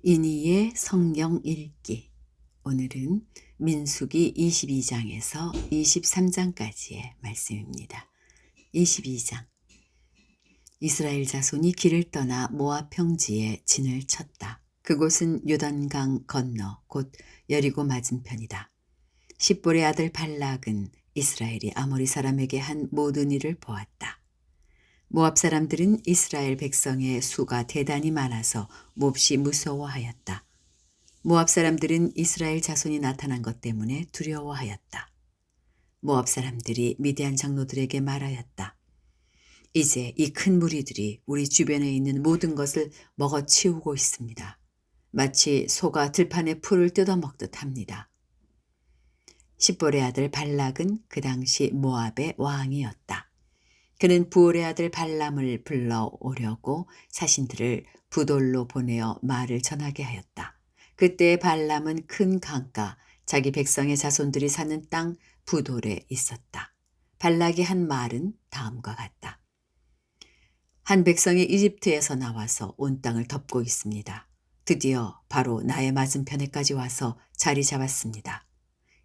이니의 성경 읽기. 오늘은 민수기 22장에서 23장까지의 말씀입니다. 22장. 이스라엘 자손이 길을 떠나 모압 평지에 진을 쳤다. 그곳은 요단강 건너 곧 여리고 맞은편이다. 십볼의 아들 발락은 이스라엘이 아모리 사람에게 한 모든 일을 보았다. 모압 사람들은 이스라엘 백성의 수가 대단히 많아서 몹시 무서워하였다. 모압 사람들은 이스라엘 자손이 나타난 것 때문에 두려워하였다. 모압 사람들이 미디안 장로들에게 말하였다. 이제 이 큰 무리들이 우리 주변에 있는 모든 것을 먹어치우고 있습니다. 마치 소가 들판에 풀을 뜯어먹듯 합니다. 십볼의 아들 발락은 그 당시 모압의 왕이었다. 그는 부올의 아들 발람을 불러오려고 사신들을 부돌로 보내어 말을 전하게 하였다. 그때 발람은 큰 강가 자기 백성의 자손들이 사는 땅 부돌에 있었다. 발락이 한 말은 다음과 같다. 한 백성이 이집트에서 나와서 온 땅을 덮고 있습니다. 드디어 바로 나의 맞은편에까지 와서 자리 잡았습니다.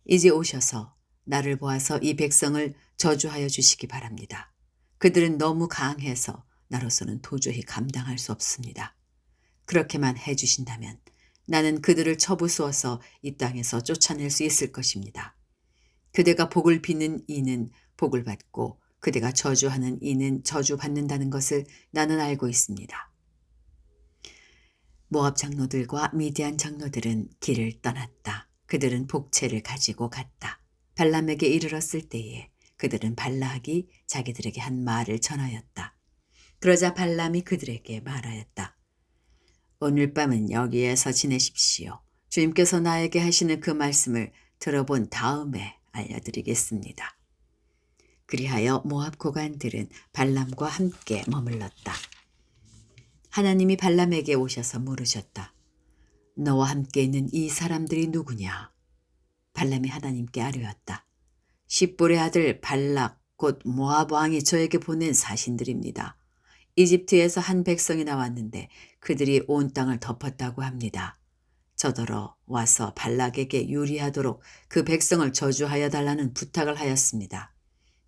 이제 오셔서 나를 보아서 이 백성을 저주하여 주시기 바랍니다. 그들은 너무 강해서 나로서는 도저히 감당할 수 없습니다. 그렇게만 해주신다면 나는 그들을 쳐부수어서 이 땅에서 쫓아낼 수 있을 것입니다. 그대가 복을 비는 이는 복을 받고 그대가 저주하는 이는 저주받는다는 것을 나는 알고 있습니다. 모압 장로들과 미디안 장로들은 길을 떠났다. 그들은 복채를 가지고 갔다. 발람에게 이르렀을 때에 그들은 발락이 자기들에게 한 말을 전하였다. 그러자 발람이 그들에게 말하였다. 오늘 밤은 여기에서 지내십시오. 주님께서 나에게 하시는 그 말씀을 들어본 다음에 알려드리겠습니다. 그리하여 모압 고관들은 발람과 함께 머물렀다. 하나님이 발람에게 오셔서 물으셨다. 너와 함께 있는 이 사람들이 누구냐? 발람이 하나님께 아뢰었다. 십볼의 아들 발락 곧 모압 왕이 저에게 보낸 사신들입니다. 이집트에서 한 백성이 나왔는데 그들이 온 땅을 덮었다고 합니다. 저더러 와서 발락에게 유리하도록 그 백성을 저주하여 달라는 부탁을 하였습니다.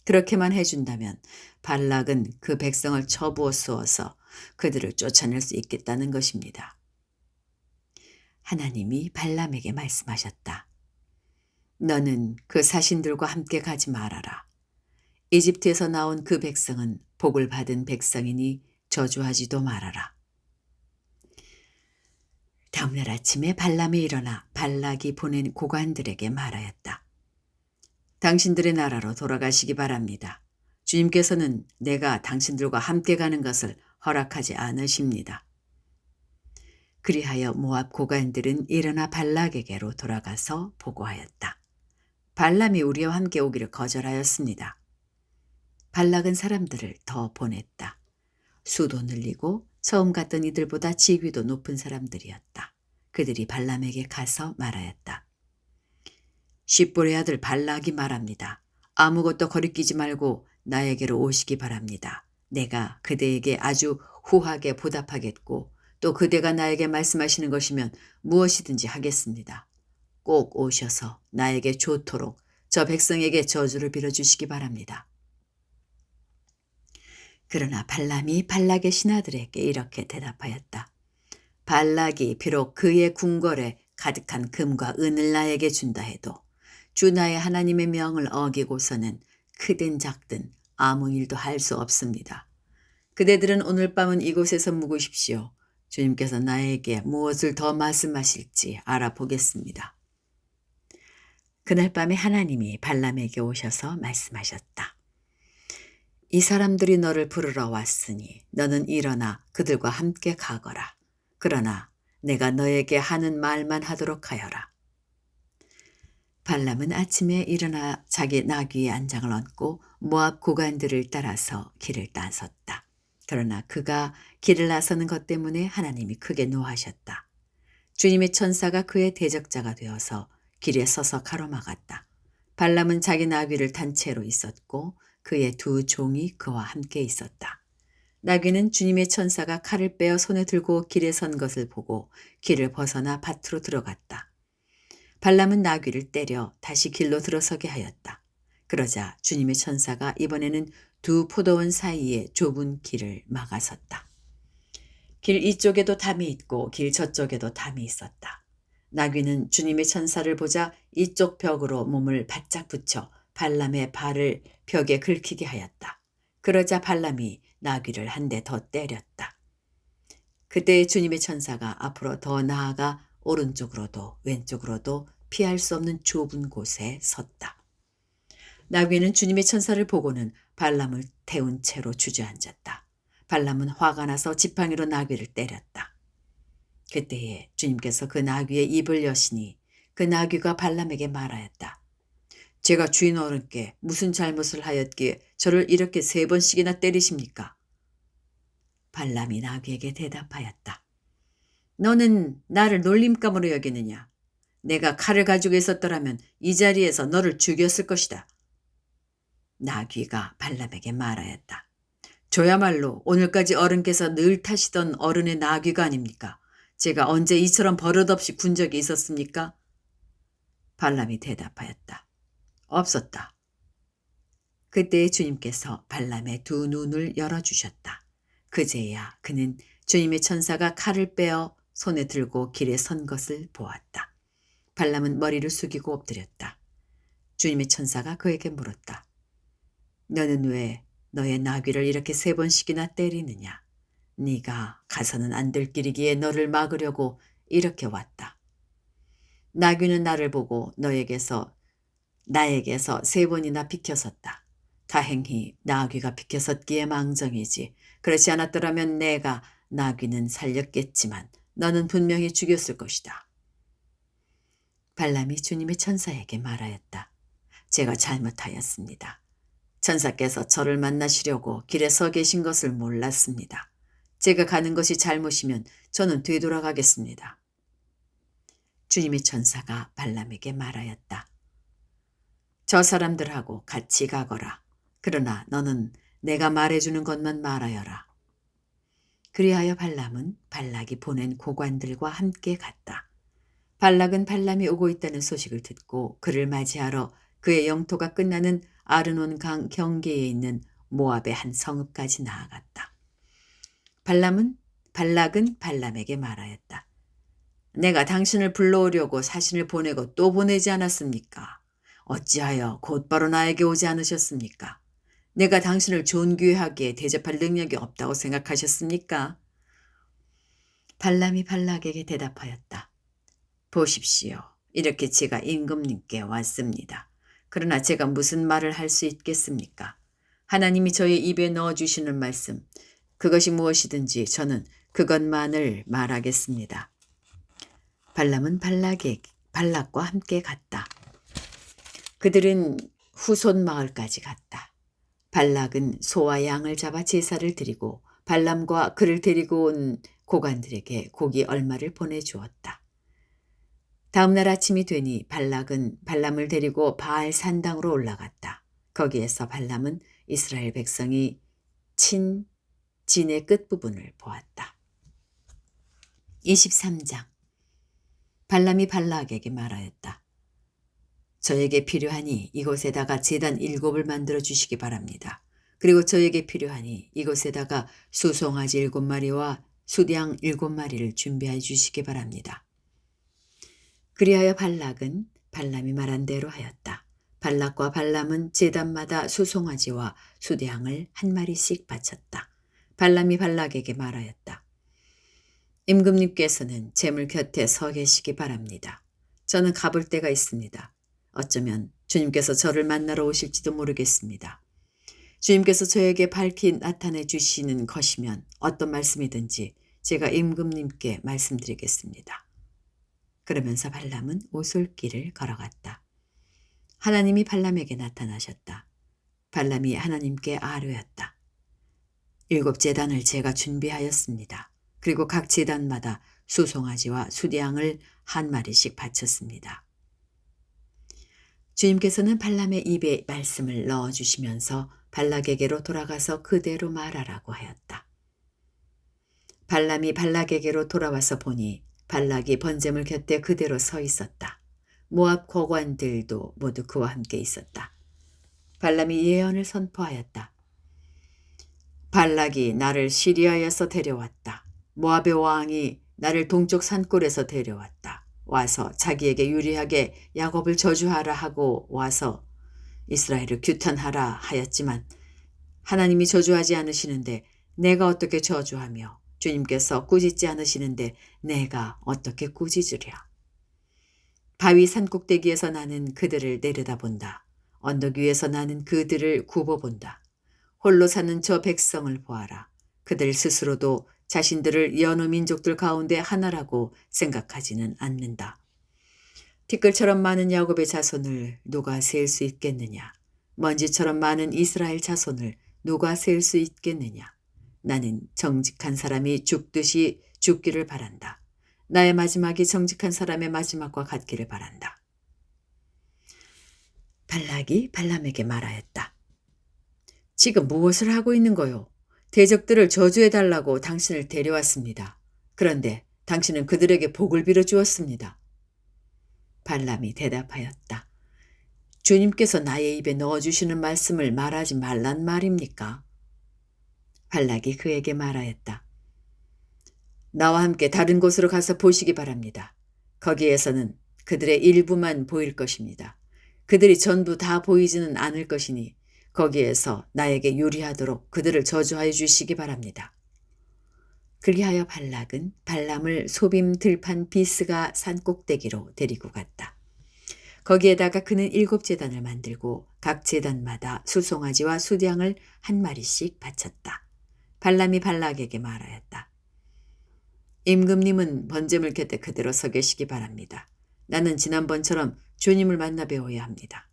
그렇게만 해준다면 발락은 그 백성을 쳐부어쓰어서 그들을 쫓아낼 수 있겠다는 것입니다. 하나님이 발람에게 말씀하셨다. 너는 그 사신들과 함께 가지 말아라. 이집트에서 나온 그 백성은 복을 받은 백성이니 저주하지도 말아라. 다음날 아침에 발람이 일어나 발락이 보낸 고관들에게 말하였다. 당신들의 나라로 돌아가시기 바랍니다. 주님께서는 내가 당신들과 함께 가는 것을 허락하지 않으십니다. 그리하여 모압 고관들은 일어나 발락에게로 돌아가서 보고하였다. 발람이 우리와 함께 오기를 거절하였습니다. 발락은 사람들을 더 보냈다. 수도 늘리고 처음 갔던 이들보다 직위도 높은 사람들이었다. 그들이 발람에게 가서 말하였다. 십볼의 아들 발락이 말합니다. 아무것도 거리끼지 말고 나에게로 오시기 바랍니다. 내가 그대에게 아주 후하게 보답하겠고 또 그대가 나에게 말씀하시는 것이면 무엇이든지 하겠습니다. 꼭 오셔서 나에게 좋도록 저 백성에게 저주를 빌어주시기 바랍니다. 그러나 발람이 발락의 신하들에게 이렇게 대답하였다. 발락이 비록 그의 궁궐에 가득한 금과 은을 나에게 준다 해도 주 나의 하나님의 명을 어기고서는 크든 작든 아무 일도 할 수 없습니다. 그대들은 오늘 밤은 이곳에서 묵으십시오. 주님께서 나에게 무엇을 더 말씀하실지 알아보겠습니다. 그날 밤에 하나님이 발람에게 오셔서 말씀하셨다. 이 사람들이 너를 부르러 왔으니 너는 일어나 그들과 함께 가거라. 그러나 내가 너에게 하는 말만 하도록 하여라. 발람은 아침에 일어나 자기 나귀의 안장을 얹고 모압 고관들을 따라서 길을 나섰다. 그러나 그가 길을 나서는 것 때문에 하나님이 크게 노하셨다. 주님의 천사가 그의 대적자가 되어서 길에 서서 가로막았다. 발람은 자기 나귀를 탄 채로 있었고 그의 두 종이 그와 함께 있었다. 나귀는 주님의 천사가 칼을 빼어 손에 들고 길에 선 것을 보고 길을 벗어나 밭으로 들어갔다. 발람은 나귀를 때려 다시 길로 들어서게 하였다. 그러자 주님의 천사가 이번에는 두 포도원 사이에 좁은 길을 막아섰다. 길 이쪽에도 담이 있고 길 저쪽에도 담이 있었다. 나귀는 주님의 천사를 보자 이쪽 벽으로 몸을 바짝 붙여 발람의 발을 벽에 긁히게 하였다. 그러자 발람이 나귀를 한 대 더 때렸다. 그때 주님의 천사가 앞으로 더 나아가 오른쪽으로도 왼쪽으로도 피할 수 없는 좁은 곳에 섰다. 나귀는 주님의 천사를 보고는 발람을 태운 채로 주저앉았다. 발람은 화가 나서 지팡이로 나귀를 때렸다. 그때에 주님께서 그 나귀의 입을 여시니 그 나귀가 발람에게 말하였다. 제가 주인 어른께 무슨 잘못을 하였기에 저를 이렇게 3번씩이나 때리십니까? 발람이 나귀에게 대답하였다. 너는 나를 놀림감으로 여기느냐? 내가 칼을 가지고 있었더라면 이 자리에서 너를 죽였을 것이다. 나귀가 발람에게 말하였다. 저야말로 오늘까지 어른께서 늘 타시던 어른의 나귀가 아닙니까? 제가 언제 이처럼 버릇없이 군 적이 있었습니까? 발람이 대답하였다. 없었다. 그때 주님께서 발람의 두 눈을 열어주셨다. 그제야 그는 주님의 천사가 칼을 빼어 손에 들고 길에 선 것을 보았다. 발람은 머리를 숙이고 엎드렸다. 주님의 천사가 그에게 물었다. 너는 왜 너의 나귀를 이렇게 3번씩이나 때리느냐? 네가 가서는 안 될 길이기에 너를 막으려고 이렇게 왔다. 나귀는 나를 보고 나에게서 3번이나 비켜섰다. 다행히 나귀가 비켜섰기에 망정이지. 그렇지 않았더라면 내가 나귀는 살렸겠지만 너는 분명히 죽였을 것이다. 발람이 주님의 천사에게 말하였다. 제가 잘못하였습니다. 천사께서 저를 만나시려고 길에 서 계신 것을 몰랐습니다. 제가 가는 것이 잘못이면 저는 되돌아가겠습니다. 주님의 천사가 발람에게 말하였다. 저 사람들하고 같이 가거라. 그러나 너는 내가 말해주는 것만 말하여라. 그리하여 발람은 발락이 보낸 고관들과 함께 갔다. 발락은 발람이 오고 있다는 소식을 듣고 그를 맞이하러 그의 영토가 끝나는 아르논 강 경계에 있는 모압의 한 성읍까지 나아갔다. 발락은 발람에게 말하였다. 내가 당신을 불러오려고 사신을 보내고 또 보내지 않았습니까? 어찌하여 곧바로 나에게 오지 않으셨습니까? 내가 당신을 존귀하게 대접할 능력이 없다고 생각하셨습니까? 발람이 발락에게 대답하였다. 보십시오. 이렇게 제가 임금님께 왔습니다. 그러나 제가 무슨 말을 할 수 있겠습니까? 하나님이 저의 입에 넣어주시는 말씀, 그것이 무엇이든지 저는 그것만을 말하겠습니다. 발람은 발락과 함께 갔다. 그들은 후손 마을까지 갔다. 발락은 소와 양을 잡아 제사를 드리고 발람과 그를 데리고 온 고관들에게 고기 얼마를 보내주었다. 다음 날 아침이 되니 발락은 발람을 데리고 바알 산당으로 올라갔다. 거기에서 발람은 이스라엘 백성이 친 진의 끝부분을 보았다. 23장. 발람이 발락에게 말하였다. 저에게 필요하니 이곳에다가 제단 7을 만들어 주시기 바랍니다. 그리고 저에게 필요하니 이곳에다가 수송아지 7마리와 수양 7마리를 준비해 주시기 바랍니다. 그리하여 발락은 발람이 말한 대로 하였다. 발락과 발람은 제단마다 수송아지와 수양을 1마리씩 바쳤다. 발람이 발락에게 말하였다. 임금님께서는 제물 곁에 서 계시기 바랍니다. 저는 가볼 데가 있습니다. 어쩌면 주님께서 저를 만나러 오실지도 모르겠습니다. 주님께서 저에게 밝히 나타내 주시는 것이면 어떤 말씀이든지 제가 임금님께 말씀드리겠습니다. 그러면서 발람은 오솔길을 걸어갔다. 하나님이 발람에게 나타나셨다. 발람이 하나님께 아뢰었다. 7제단을 제가 준비하였습니다. 그리고 각 제단마다 수송아지와 수양을 1마리씩 바쳤습니다. 주님께서는 발람의 입에 말씀을 넣어주시면서 발락에게로 돌아가서 그대로 말하라고 하였다. 발람이 발락에게로 돌아와서 보니 발락이 번제물 곁에 그대로 서 있었다. 모압 거관들도 모두 그와 함께 있었다. 발람이 예언을 선포하였다. 발락이 나를 시리아에서 데려왔다. 모압의 왕이 나를 동쪽 산골에서 데려왔다. 와서 자기에게 유리하게 야곱을 저주하라 하고 와서 이스라엘을 규탄하라 하였지만 하나님이 저주하지 않으시는데 내가 어떻게 저주하며 주님께서 꾸짖지 않으시는데 내가 어떻게 꾸짖으랴. 바위 산꼭대기에서 나는 그들을 내려다본다. 언덕 위에서 나는 그들을 굽어본다. 홀로 사는 저 백성을 보아라. 그들 스스로도 자신들을 여느 민족들 가운데 하나라고 생각하지는 않는다. 티끌처럼 많은 야곱의 자손을 누가 셀 수 있겠느냐. 먼지처럼 많은 이스라엘 자손을 누가 셀 수 있겠느냐. 나는 정직한 사람이 죽듯이 죽기를 바란다. 나의 마지막이 정직한 사람의 마지막과 같기를 바란다. 발락이 발람에게 말하였다. 지금 무엇을 하고 있는 거요? 대적들을 저주해달라고 당신을 데려왔습니다. 그런데 당신은 그들에게 복을 빌어 주었습니다. 발람이 대답하였다. 주님께서 나의 입에 넣어주시는 말씀을 말하지 말란 말입니까? 발락이 그에게 말하였다. 나와 함께 다른 곳으로 가서 보시기 바랍니다. 거기에서는 그들의 일부만 보일 것입니다. 그들이 전부 다 보이지는 않을 것이니 거기에서 나에게 유리하도록 그들을 저주하여 주시기 바랍니다. 그리하여 발락은 발람을 소빔 들판 비스가 산 꼭대기로 데리고 갔다. 거기에다가 그는 7제단을 만들고 각 제단마다 수송아지와 수량을 한 마리씩 바쳤다. 발람이 발락에게 말하였다. 임금님은 번제물 곁에 그대로 서 계시기 바랍니다. 나는 지난번처럼 주님을 만나 배워야 합니다.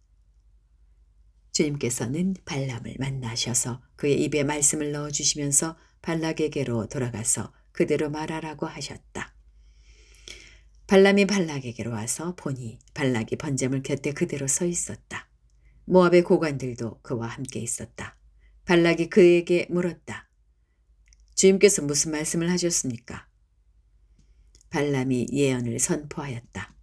주님께서는 발람을 만나셔서 그의 입에 말씀을 넣어주시면서 발락에게로 돌아가서 그대로 말하라고 하셨다. 발람이 발락에게로 와서 보니 발락이 번제물 곁에 그대로 서 있었다. 모압의 고관들도 그와 함께 있었다. 발락이 그에게 물었다. 주님께서 무슨 말씀을 하셨습니까? 발람이 예언을 선포하였다.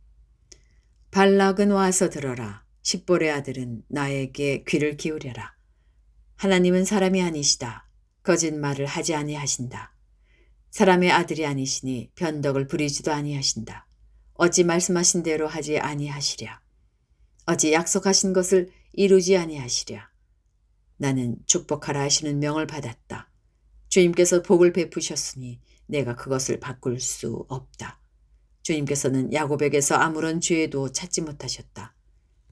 발락은 와서 들어라. 십볼의 아들은 나에게 귀를 기울여라. 하나님은 사람이 아니시다. 거짓말을 하지 아니하신다. 사람의 아들이 아니시니 변덕을 부리지도 아니하신다. 어찌 말씀하신 대로 하지 아니하시랴. 어찌 약속하신 것을 이루지 아니하시랴. 나는 축복하라 하시는 명을 받았다. 주님께서 복을 베푸셨으니 내가 그것을 바꿀 수 없다. 주님께서는 야곱에게서 아무런 죄도 찾지 못하셨다.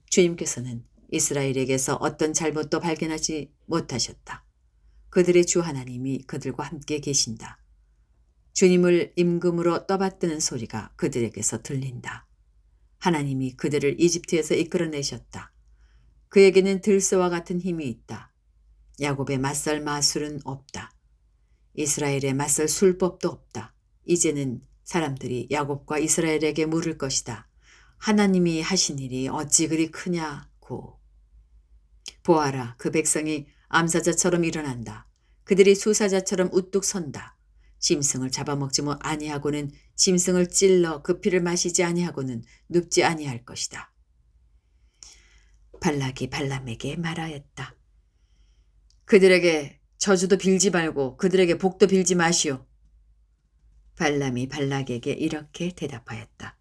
주님께서는 이스라엘에게서 어떤 잘못도 발견하지 못하셨다. 그들의 주 하나님이 그들과 함께 계신다. 주님을 임금으로 떠받드는 소리가 그들에게서 들린다. 하나님이 그들을 이집트에서 이끌어내셨다. 그에게는 들소와 같은 힘이 있다. 야곱의 맞설 마술은 없다. 이스라엘의 맞설 술법도 없다. 이제는 사람들이 야곱과 이스라엘에게 물을 것이다. 하나님이 하신 일이 어찌 그리 크냐고. 보아라, 그 백성이 암사자처럼 일어난다. 그들이 수사자처럼 우뚝 선다. 짐승을 잡아먹지 아니하고는 짐승을 찔러 그 피를 마시지 아니하고는 눕지 아니할 것이다. 발락이 발람에게 말하였다. 그들에게 저주도 빌지 말고 그들에게 복도 빌지 마시오. 발람이 발락에게 이렇게 대답하였다.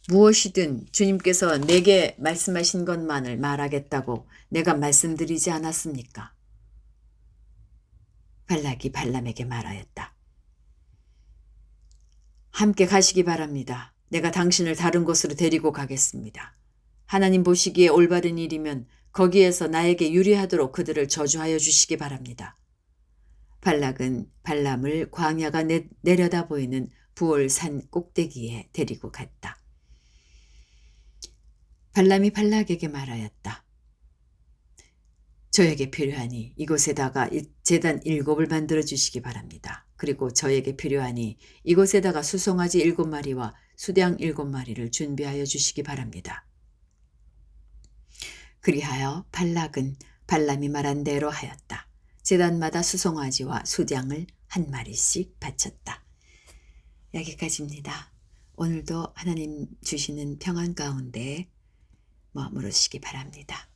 무엇이든 주님께서 내게 말씀하신 것만을 말하겠다고 내가 말씀드리지 않았습니까? 발락이 발람에게 말하였다. 함께 가시기 바랍니다. 내가 당신을 다른 곳으로 데리고 가겠습니다. 하나님 보시기에 올바른 일이면 거기에서 나에게 유리하도록 그들을 저주하여 주시기 바랍니다. 발락은 발람을 광야가 내려다 보이는 부올산 꼭대기에 데리고 갔다. 발람이 발락에게 말하였다. 저에게 필요하니 이곳에다가 제단 7을 만들어 주시기 바랍니다. 그리고 저에게 필요하니 이곳에다가 수송아지 7마리와 수량 7마리를 준비하여 주시기 바랍니다. 그리하여 발락은 발람이 말한 대로 하였다. 제단마다 수송아지와 수량을 한 마리씩 바쳤다. 여기까지입니다. 오늘도 하나님 주시는 평안 가운데 머무르시기 바랍니다.